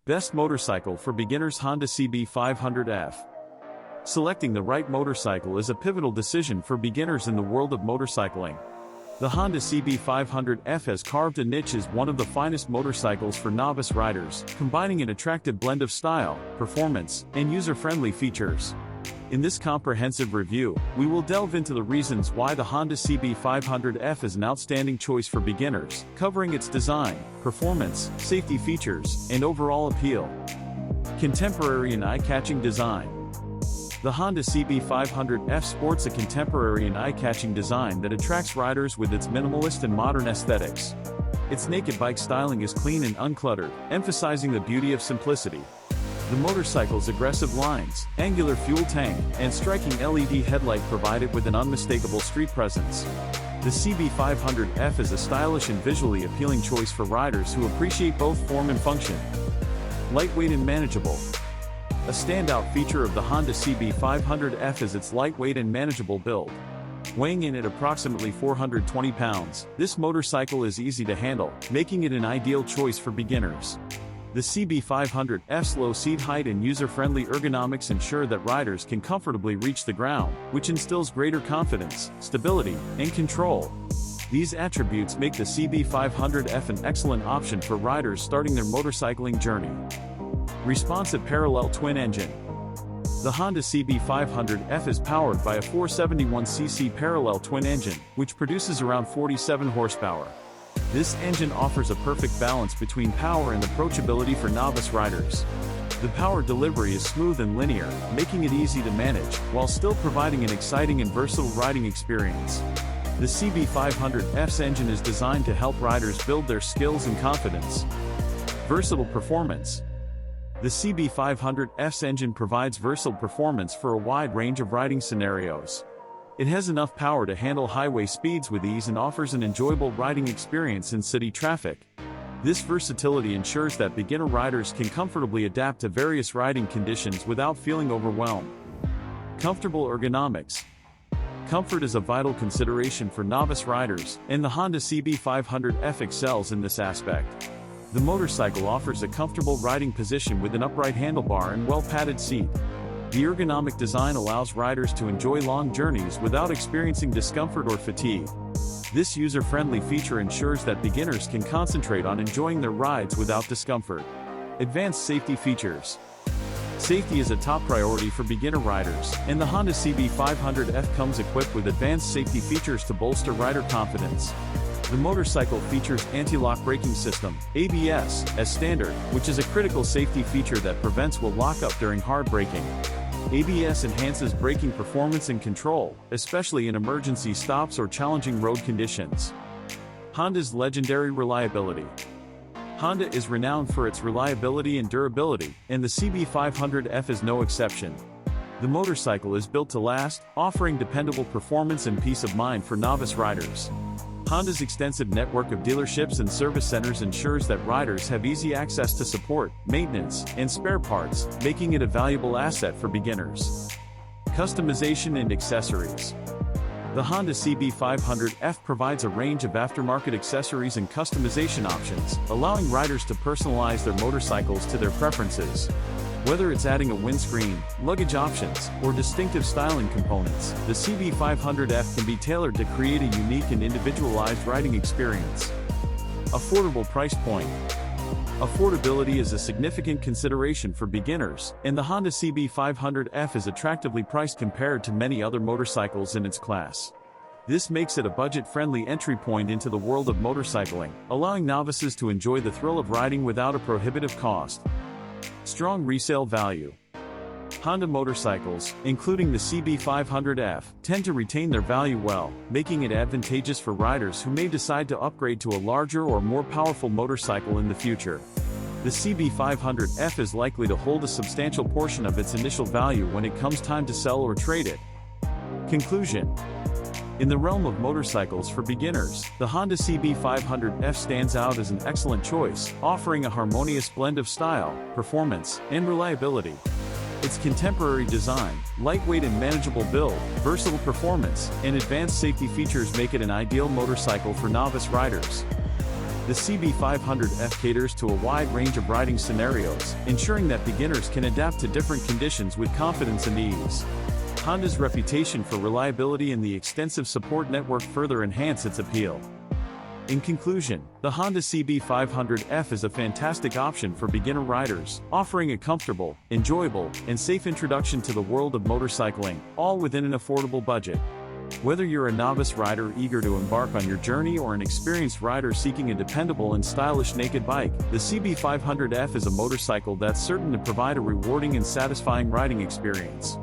Best motorcycle for beginners: Honda CB500F. Selecting the right motorcycle is a pivotal decision for beginners in the world of motorcycling. The Honda CB500F has carved a niche as one of the finest motorcycles for novice riders, combining an attractive blend of style, performance, and user-friendly features. In this comprehensive review, we will delve into the reasons why the Honda CB500F is an outstanding choice for beginners, covering its design, performance, safety features, and overall appeal. Contemporary and eye-catching design. The Honda CB500F sports a contemporary and eye-catching design that attracts riders with its minimalist and modern aesthetics. Its naked bike styling is clean and uncluttered, emphasizing the beauty of simplicity. The motorcycle's aggressive lines, angular fuel tank, and striking LED headlight provide it with an unmistakable street presence. The CB500F is a stylish and visually appealing choice for riders who appreciate both form and function. Lightweight and manageable. A standout feature of the Honda CB500F is its lightweight and manageable build. Weighing in at approximately 420 pounds, this motorcycle is easy to handle, making it an ideal choice for beginners. The CB500F's low seat height and user-friendly ergonomics ensure that riders can comfortably reach the ground, which instills greater confidence, stability, and control. These attributes make the CB500F an excellent option for riders starting their motorcycling journey. Responsive parallel twin engine. The Honda CB500F is powered by a 471cc parallel twin engine, which produces around 47 horsepower. This engine offers a perfect balance between power and approachability for novice riders. The power delivery is smooth and linear, making it easy to manage, while still providing an exciting and versatile riding experience. The CB500F's engine is designed to help riders build their skills and confidence. Versatile performance. The CB500F's engine provides versatile performance for a wide range of riding scenarios. It has enough power to handle highway speeds with ease and offers an enjoyable riding experience in city traffic. This versatility ensures that beginner riders can comfortably adapt to various riding conditions without feeling overwhelmed. Comfortable ergonomics. Comfort is a vital consideration for novice riders, and the Honda CB500F excels in this aspect. The motorcycle offers a comfortable riding position with an upright handlebar and well-padded seat. The ergonomic design allows riders to enjoy long journeys without experiencing discomfort or fatigue. This user-friendly feature ensures that beginners can concentrate on enjoying their rides without discomfort. Advanced safety features. Safety is a top priority for beginner riders, and the Honda CB500F comes equipped with advanced safety features to bolster rider confidence. The motorcycle features anti-lock braking system, ABS, as standard, which is a critical safety feature that prevents will lock-up during hard braking. ABS enhances braking performance and control, especially in emergency stops or challenging road conditions. Honda's legendary reliability. Honda is renowned for its reliability and durability, and the CB500F is no exception. The motorcycle is built to last, offering dependable performance and peace of mind for novice riders. Honda's extensive network of dealerships and service centers ensures that riders have easy access to support, maintenance, and spare parts, making it a valuable asset for beginners. Customization and accessories. The Honda CB500F provides a range of aftermarket accessories and customization options, allowing riders to personalize their motorcycles to their preferences. Whether it's adding a windscreen, luggage options, or distinctive styling components, the CB500F can be tailored to create a unique and individualized riding experience. Affordable price point. Affordability is a significant consideration for beginners, and the Honda CB500F is attractively priced compared to many other motorcycles in its class. This makes it a budget-friendly entry point into the world of motorcycling, allowing novices to enjoy the thrill of riding without a prohibitive cost. Strong resale value. Honda motorcycles, including the CB500F, tend to retain their value well, making it advantageous for riders who may decide to upgrade to a larger or more powerful motorcycle in the future. The CB500F is likely to hold a substantial portion of its initial value when it comes time to sell or trade it. Conclusion. In the realm of motorcycles for beginners, the Honda CB500F stands out as an excellent choice, offering a harmonious blend of style, performance, and reliability. Its contemporary design, lightweight and manageable build, versatile performance, and advanced safety features make it an ideal motorcycle for novice riders. The CB500F caters to a wide range of riding scenarios, ensuring that beginners can adapt to different conditions with confidence and ease. Honda's reputation for reliability and the extensive support network further enhance its appeal. In conclusion, the Honda CB500F is a fantastic option for beginner riders, offering a comfortable, enjoyable, and safe introduction to the world of motorcycling, all within an affordable budget. Whether you're a novice rider eager to embark on your journey or an experienced rider seeking a dependable and stylish naked bike, the CB500F is a motorcycle that's certain to provide a rewarding and satisfying riding experience.